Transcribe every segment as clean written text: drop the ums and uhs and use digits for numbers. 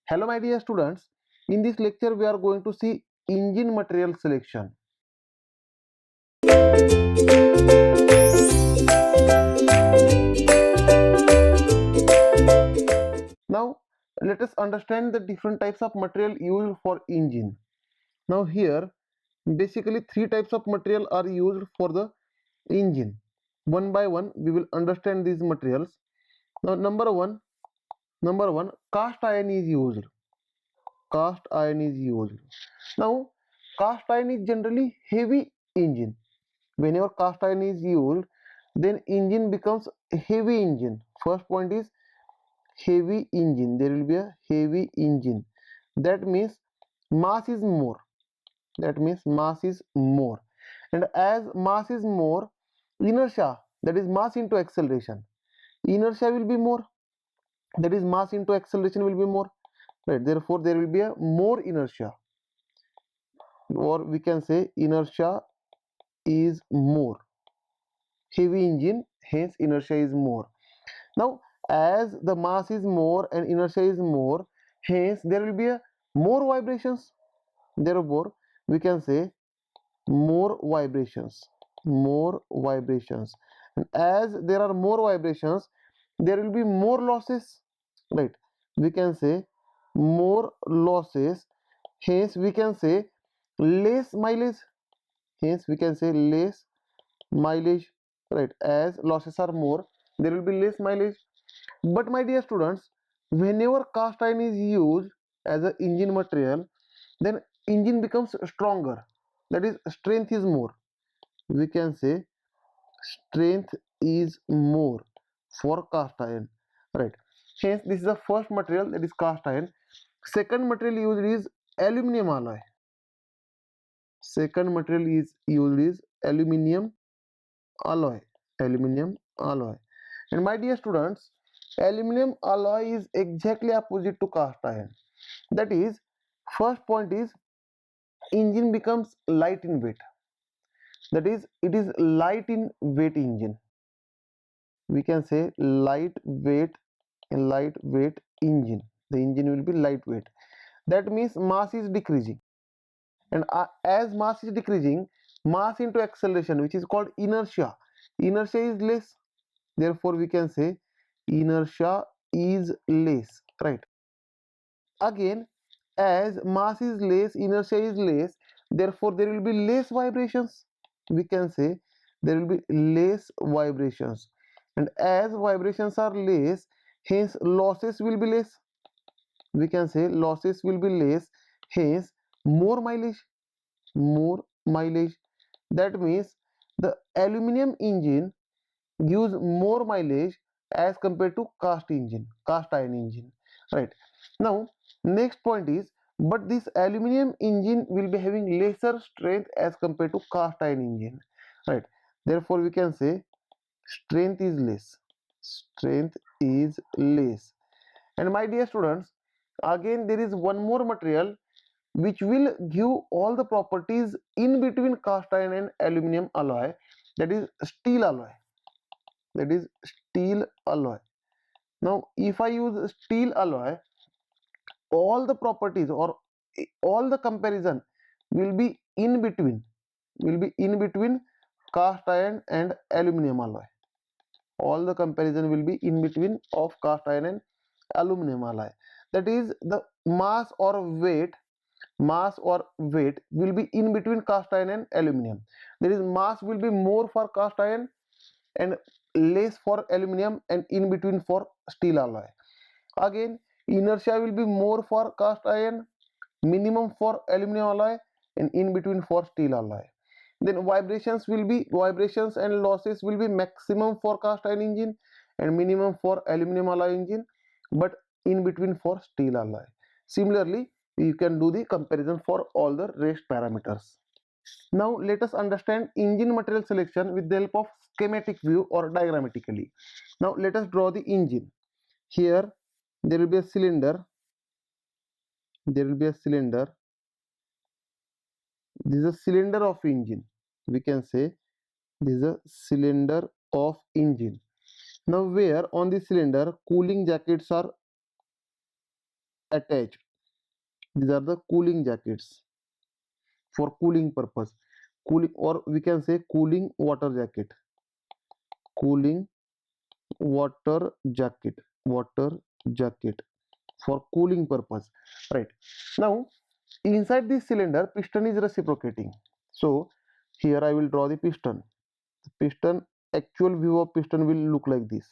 Hello my dear students, in this lecture we are going to see engine material selection. Now let us understand the different types of material used for engine. Now here basically three types of material are used for the engine. One by one we will understand these materials. Now number one cast iron is used. Cast iron is used. Now cast iron is generally heavy engine. Whenever cast iron is used, then engine becomes a heavy engine. First point is heavy engine. There will be a heavy engine. That means mass is more. That means mass is more. And as mass is more, inertia, that is mass into acceleration, inertia will be more. That is mass into acceleration will be more. Right. Therefore, there will be a more inertia, or we can say inertia is more. Heavy engine, hence inertia is more. Now as the mass is more and inertia is more, hence there will be a more vibrations. Therefore we can say more vibrations. More vibrations. And as there are more vibrations, there will be more losses, right? We can say more losses, hence we can say less mileage. Hence we can say less mileage, right? As losses are more, there will be less mileage. But my dear students, whenever cast iron is used as an engine material, then engine becomes stronger. That is, strength is more. We can say strength is more for cast iron, right? Hence, this is the first material, that is cast iron. Second material used is aluminum alloy. Second material is used is aluminum alloy. Aluminum alloy. And my dear students, aluminum alloy is exactly opposite to cast iron. That is, first point is engine becomes light in weight. That is, it is light in weight engine. We can say lightweight engine. The engine will be lightweight. That means mass is decreasing. And as mass is decreasing, mass into acceleration, which is called inertia. Inertia is less. Therefore, we can say inertia is less, right? Again, as mass is less, inertia is less, therefore there will be less vibrations. We can say there will be less vibrations. And as vibrations are less, hence losses will be less. We can say losses will be less, hence more mileage. More mileage. That means the aluminum engine gives more mileage as compared to cast iron engine, right? Now next point is, but this aluminum engine will be having lesser strength as compared to cast iron engine, right? Therefore we can say strength is less. Strength is less. And my dear students, again there is one more material which will give all the properties in between cast iron and aluminum alloy, that is steel alloy. That is steel alloy. Now if I use steel alloy, all the properties or all the comparison will be in between, cast iron and aluminum alloy. All the comparison will be in between of cast iron and aluminum alloy. That is, the mass or weight will be in between cast iron and aluminum. There is mass will be more for cast iron and less for aluminum, and in between for steel alloy. Again, inertia will be more for cast iron, minimum for aluminum alloy, and in between for steel alloy. Then vibrations and losses will be maximum for cast iron engine and minimum for aluminum alloy engine, but in between for steel alloy. Similarly, you can do the comparison for all the rest parameters. Now let us understand engine material selection with the help of schematic view or diagrammatically. Now let us draw the engine. Here there will be a cylinder. There will be a cylinder. This is a cylinder of engine. We can say this is a cylinder of engine. Now where on the cylinder cooling jackets are attached. These are the cooling jackets for cooling purpose. Cooling, or we can say cooling water jacket. Cooling water jacket. Water jacket for cooling purpose. Right. Now, inside this cylinder, piston is reciprocating. So, here I will draw the piston. The piston, actual view of piston will look like this.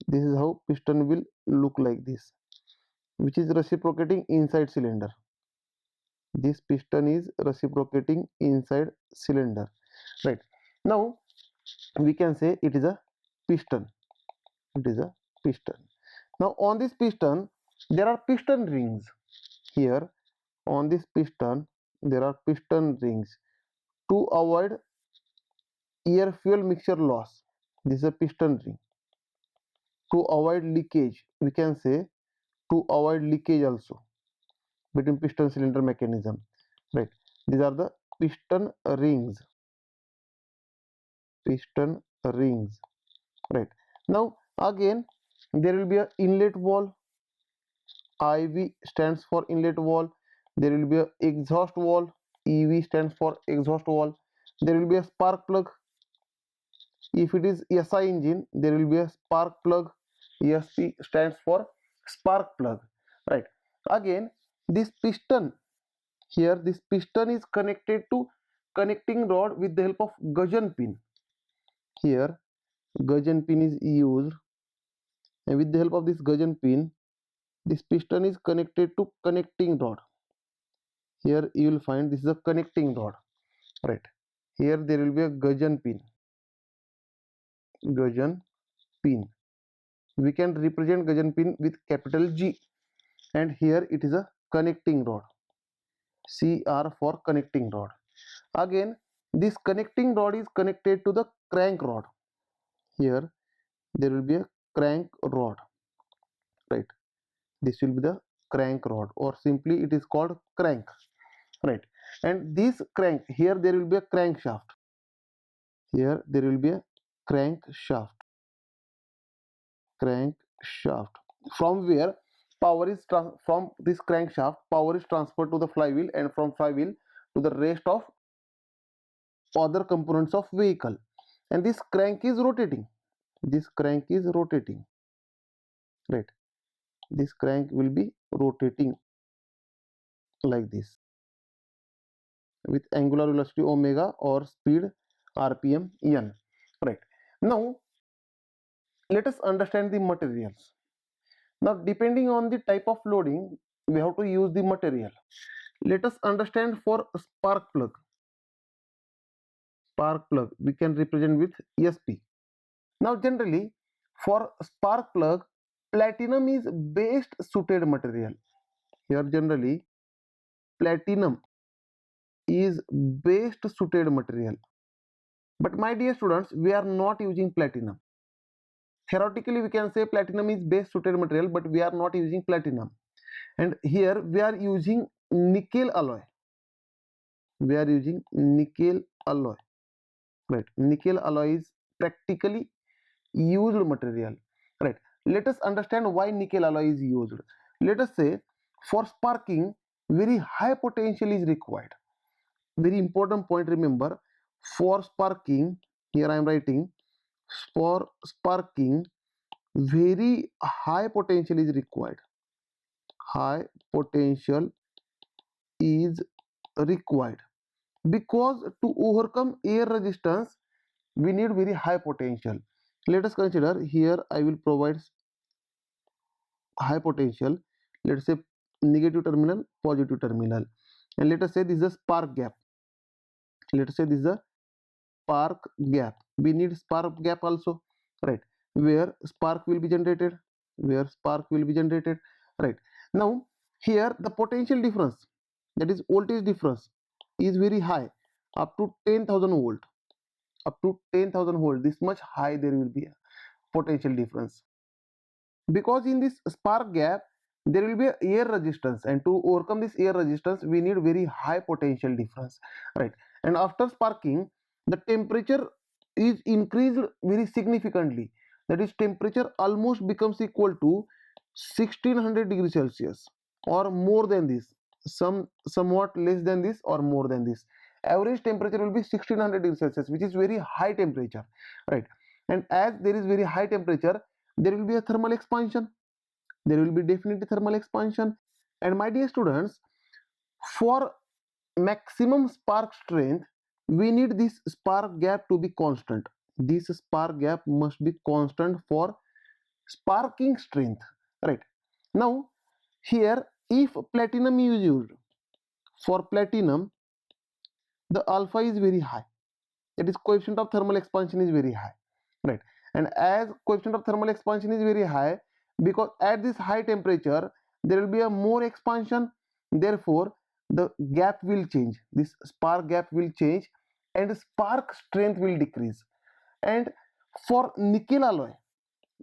This is how piston will look like this, which is reciprocating inside cylinder. This piston is reciprocating inside cylinder. Right. Now, we can say it is a piston. It is a piston. Now, on this piston, there are piston rings. Here, on this piston, there are piston rings to avoid air fuel mixture loss. This is a piston ring. To avoid leakage, we can say to avoid leakage also between piston cylinder mechanism. Right. These are the piston rings. Piston rings. Right. Now again there will be a inlet valve. IV stands for inlet valve. There will be a exhaust valve. EV stands for exhaust valve. There will be a spark plug. If it is SI engine, there will be a spark plug. ESP stands for spark plug. Right. Again, this piston here, this piston is connected to connecting rod with the help of gudgeon pin. Here, gudgeon pin is used, and with the help of this gudgeon pin, this piston is connected to connecting rod. Here you will find this is a connecting rod. Right. Here there will be a gudgeon pin. Gudgeon pin. We can represent gudgeon pin with capital G, and here it is a connecting rod. CR for connecting rod. Again, this connecting rod is connected to the crank rod. Here there will be a crank rod. Right. This will be the crank rod, or simply it is called crank. Right. And this crank, here there will be a crankshaft. Here there will be a crankshaft. Crankshaft. From where power is from this crankshaft, power is transferred to the flywheel, and from flywheel to the rest of other components of vehicle. And this crank is rotating. This crank is rotating. Right. This crank will be rotating like this with angular velocity omega or speed rpm n. Right. Now let us understand the materials. Now depending on the type of loading, we have to use the material. Let us understand for spark plug. Spark plug we can represent with SP. Now generally for spark plug, platinum is best suited material. Here generally platinum is best suited material. But my dear students, we are not using platinum. Theoretically we can say platinum is best suited material, but we are not using platinum. And here we are using nickel alloy. We are using nickel alloy. Right. Nickel alloy is practically used material. Right. Let us understand why nickel alloy is used. Let us say for sparking, very high potential is required. Very important point, remember, for sparking, here I am writing, for sparking very high potential is required. High potential is required because to overcome air resistance we need very high potential. Let us consider here I will provide high potential. Let's say negative terminal, positive terminal, and let us say this is a spark gap. Let us say this is a spark gap. We need spark gap also, right, where spark will be generated. Where spark will be generated. Right. Now here the potential difference, that is voltage difference, is very high, up to 10,000 volt. Up to 10,000 volt, this much high there will be a potential difference, because in this spark gap there will be a air resistance, and to overcome this air resistance we need very high potential difference. Right. And after sparking, the temperature is increased very significantly, that is temperature almost becomes equal to 1600 degrees Celsius or more than this, somewhat less than this or more than this. Average temperature will be 1600 degrees Celsius, which is very high temperature, right? And as there is very high temperature, there will be a thermal expansion. There will be definitely thermal expansion. And my dear students, for maximum spark strength, we need this spark gap to be constant. This spark gap must be constant for sparking strength, right? Now here, if platinum is used, for platinum the alpha is very high, that is coefficient of thermal expansion is very high, right? And as coefficient of thermal expansion is very high, because at this high temperature there will be a more expansion, therefore the gap will change, this spark gap will change and spark strength will decrease. And for nickel alloy,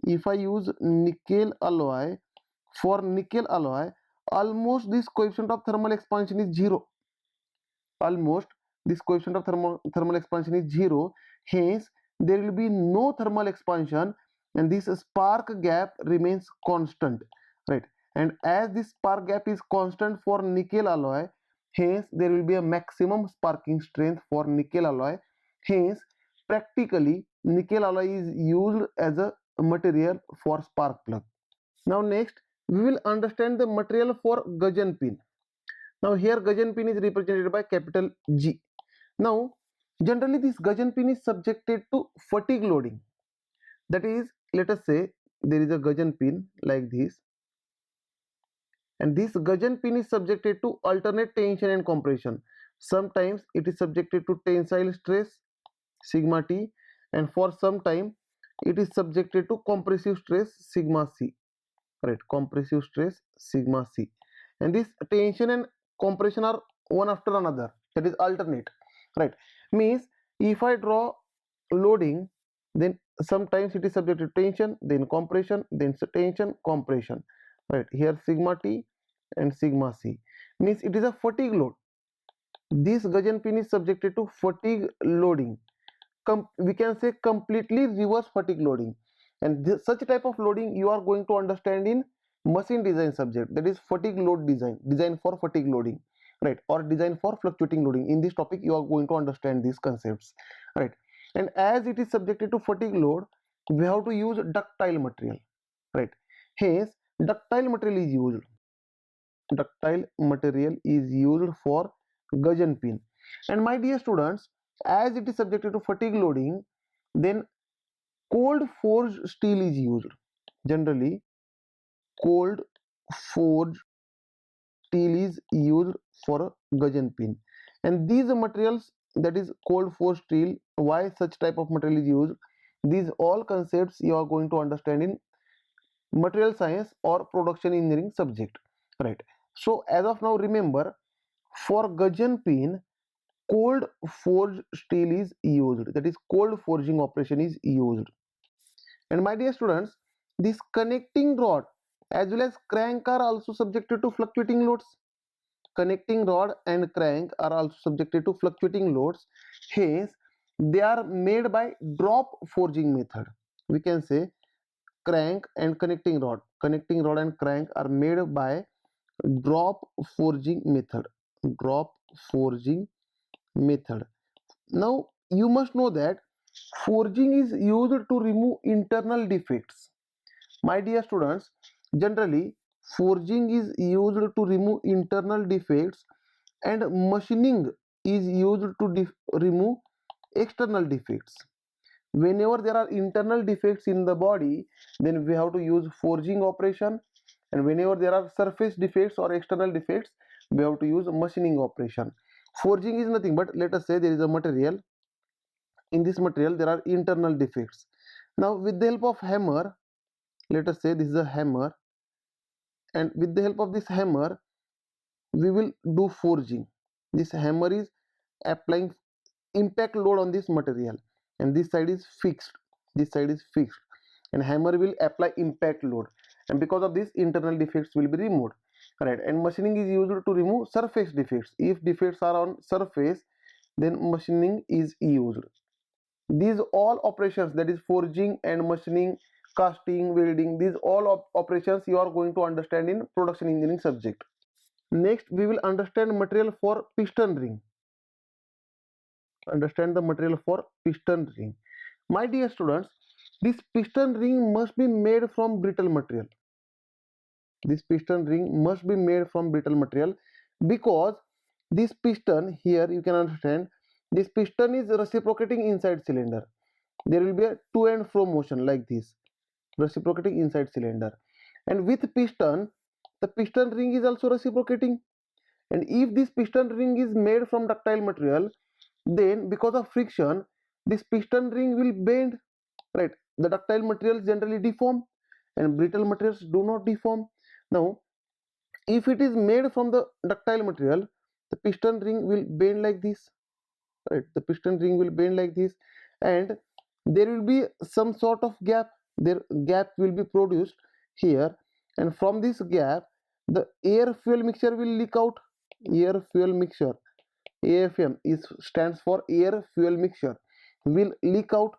if I use nickel alloy, for nickel alloy almost this coefficient of thermal expansion is zero, almost this coefficient of thermal expansion is zero, hence there will be no thermal expansion and this spark gap remains constant, right? And as this spark gap is constant for nickel alloy, hence there will be a maximum sparking strength for nickel alloy, hence practically nickel alloy is used as a material for spark plug. Now next we will understand the material for gudgeon pin. Now here gudgeon pin is represented by capital G. Now generally this gudgeon pin is subjected to fatigue loading. That is, let us say there is a gudgeon pin like this, and this gudgeon pin is subjected to alternate tension and compression. Sometimes it is subjected to tensile stress sigma T, and for some time it is subjected to compressive stress sigma C, right? Compressive stress sigma C, and this tension and compression are one after another, that is alternate, right? Means if I draw loading, then sometimes it is subjected to tension, then compression, then tension, compression, right? Here sigma T and sigma C, means it is a fatigue load. This gudgeon pin is subjected to fatigue loading. We can say completely reverse fatigue loading, and such type of loading you are going to understand in machine design subject, that is fatigue load design for fatigue loading, right? Or design for fluctuating loading. In this topic you are going to understand these concepts, right? And as it is subjected to fatigue load, we have to use ductile material, right? Hence ductile material is used for gudgeon pin. And my dear students, as it is subjected to fatigue loading, then cold forged steel is used. Generally cold forged steel is used for a gudgeon pin. And these materials, that is cold forged steel, why such type of material is used, these all concepts you are going to understand in material science or production engineering subject, right? So as of now, remember, for gudgeon pin cold forged steel is used, that is cold forging operation is used. And my dear students, this connecting rod as well as crank are also subjected to fluctuating loads. Connecting rod and crank are also subjected to fluctuating loads, hence they are made by drop forging method. We can say crank and connecting rod and crank are made by drop forging method. Drop forging method. Now you must know that forging is used to remove internal defects. My dear students, generally forging is used to remove internal defects and machining is used to remove external defects. Whenever there are internal defects in the body, then we have to use forging operation, and whenever there are surface defects or external defects, we have to use machining operation. Forging is nothing but, let us say there is a material, in this material there are internal defects. Now with the help of hammer, let us say this is a hammer, and with the help of this hammer we will do forging. This hammer is applying impact load on this material, and this side is fixed, and hammer will apply impact load, and because of this internal defects will be removed, right? And machining is used to remove surface defects. If defects are on surface, then machining is used. These all operations, that is forging and machining, casting, welding, these all operations you are going to understand in production engineering subject. Next we will understand material for piston ring. Understand the material for piston ring. My dear students, this piston ring must be made from brittle material. This piston ring must be made from brittle material, because this piston here, you can understand, this piston is reciprocating inside cylinder. There will be a to and fro motion like this, reciprocating inside cylinder, and with piston, the piston ring is also reciprocating. And if this piston ring is made from ductile material, then because of friction, this piston ring will bend, right? The ductile materials generally deform and brittle materials do not deform. Now if it is made from the ductile material, the piston ring will bend like this, right? The piston ring will bend like this, and there will be some sort of gap. There gap will be produced here, and from this gap the air fuel mixture will leak out. Air fuel mixture, AFM, is stands for air fuel mixture, will leak out.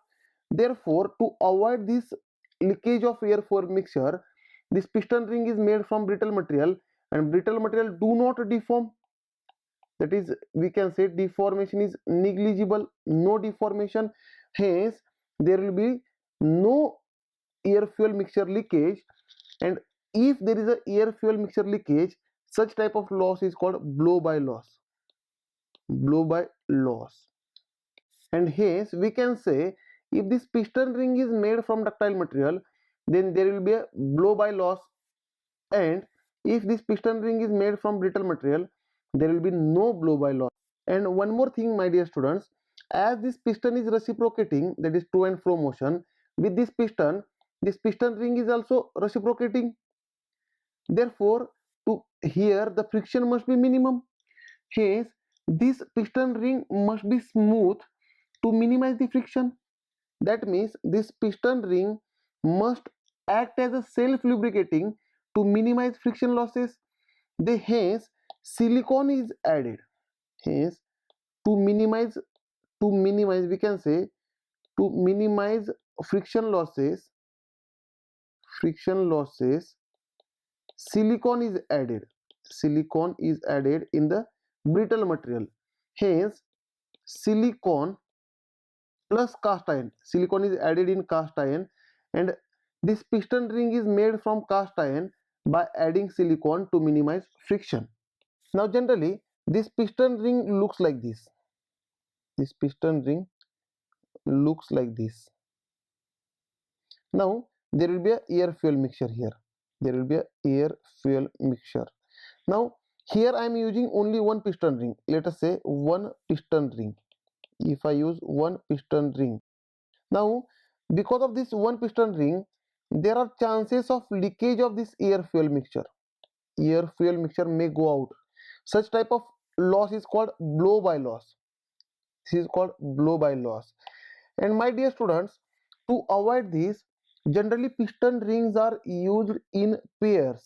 Therefore, to avoid this leakage of air fuel mixture, this piston ring is made from brittle material, and brittle material do not deform. That is, we can say deformation is negligible, no deformation. Hence there will be no air fuel mixture leakage, and if there is a air fuel mixture leakage, such type of loss is called blow by loss. Blow by loss. And hence we can say, if this piston ring is made from ductile material, then there will be a blow by loss, and if this piston ring is made from brittle material, there will be no blow by loss. And one more thing, my dear students, as this piston is reciprocating, that is to and fro motion, with this piston ring is also reciprocating. Therefore, to here the friction must be minimum. Hence this piston ring must be smooth to minimize the friction. That means this piston ring must act as a self lubricating to minimize friction losses. Hence silicone is added. Hence to minimize we can say, to minimize friction losses, silicone is added. Silicone is added in the brittle material. Hence silicone plus cast iron, silicone is added in cast iron, and this piston ring is made from cast iron by adding silicone to minimize friction. Now generally this piston ring looks like this. This piston ring looks like this. Now there will be a air fuel mixture here. There will be a air fuel mixture. Now here I am using only one piston ring. Let us say one piston ring. If I use one piston ring, now because of this one piston ring, there are chances of leakage of this air fuel mixture. Air fuel mixture may go out. Such type of loss is called blow by loss. This is called blow by loss. And my dear students, to avoid this, generally piston rings are used in pairs.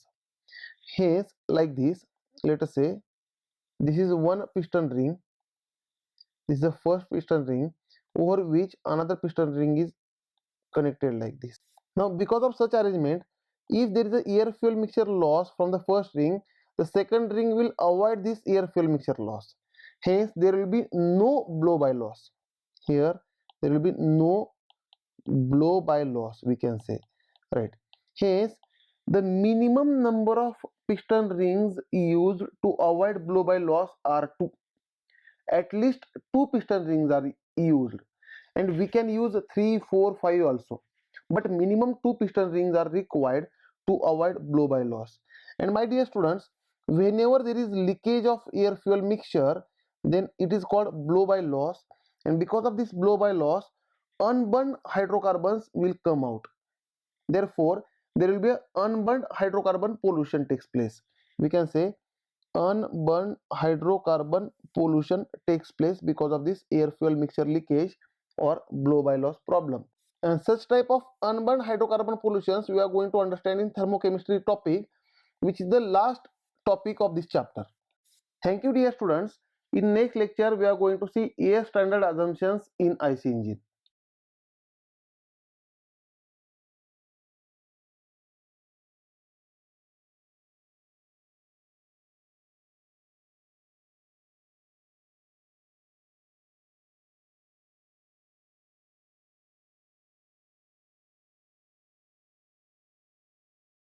Hence like this, let us say this is one piston ring, this is the first piston ring over which another piston ring is connected like this. Now because of such arrangement, if there is a air fuel mixture loss from the first ring, the second ring will avoid this air fuel mixture loss. Hence there will be no blow by loss. Here there will be no blow by loss, we can say, right? Hence the minimum number of piston rings used to avoid blow by loss are 2. At least 2 piston rings are used, and we can use 3, 4, 5 also, but minimum 2 piston rings are required to avoid blow by loss. And my dear students, whenever there is leakage of air fuel mixture, then it is called blow by loss, and because of this blow by loss, unburned hydrocarbons will come out. Therefore there will be an unburned hydrocarbon pollution takes place. We can say unburned hydrocarbon pollution takes place because of this air fuel mixture leakage or blow by loss problem. And such type of unburned hydrocarbon pollutions we are going to understand in thermochemistry topic, which is the last topic of this chapter. Thank you dear students. In next lecture we are going to see air standard assumptions in IC engine.